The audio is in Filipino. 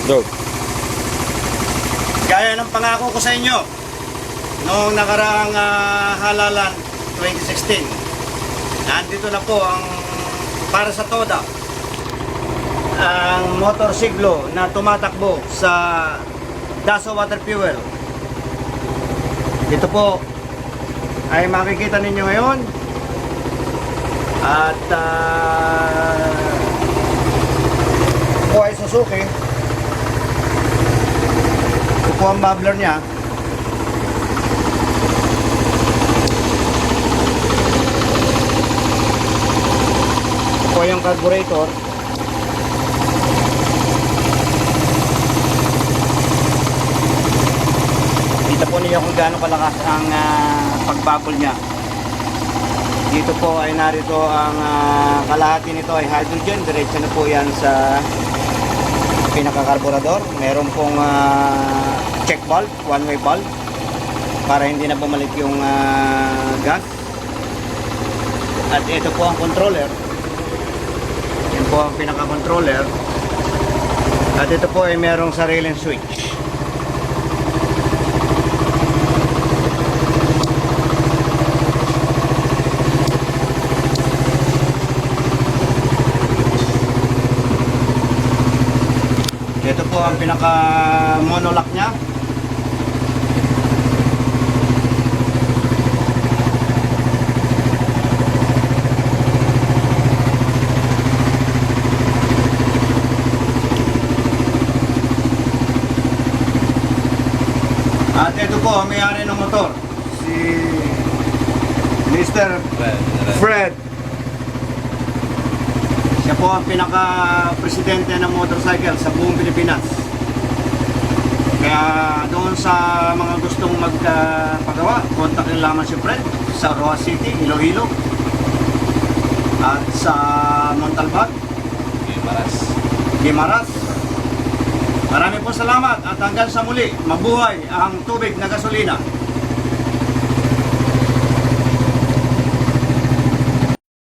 Go. Gaya ng pangako ko sa inyo noong nakaraang halalan 2016, nandito na po ang para sa TODA, ang motorsiklo na tumatakbo sa Daso Water Fuel. Ito po ay makikita ninyo ngayon at po ay Suzuki. Ito po ang bubbler niya. Ito po yung carburetor. Kita po niyo kung gaano kalakas ang pagbubble niya. Dito po ay narito ang kalahati nito ay hydrogen. Diretso na po yan sa pinakakarburador. Meron pong check valve, one-way valve, para hindi na bumalik yung gas. At ito po ang controller. Yan po ang pinaka-controller. At ito po ay merong sariling switch. Ito po ang pinaka monolock niya. At ito po ang may-ari ng motor, si Mr. Fred. Siya po ang pinaka-presidente ng motorcycle sa buong Pilipinas. Kaya doon sa mga gustong magpagawa, kontakin lamang si Fred sa Roa City, Iloilo, at sa Montalban, Guimaras. Marami po salamat at hanggang sa muli, mabuhay ang tubig na gasolina.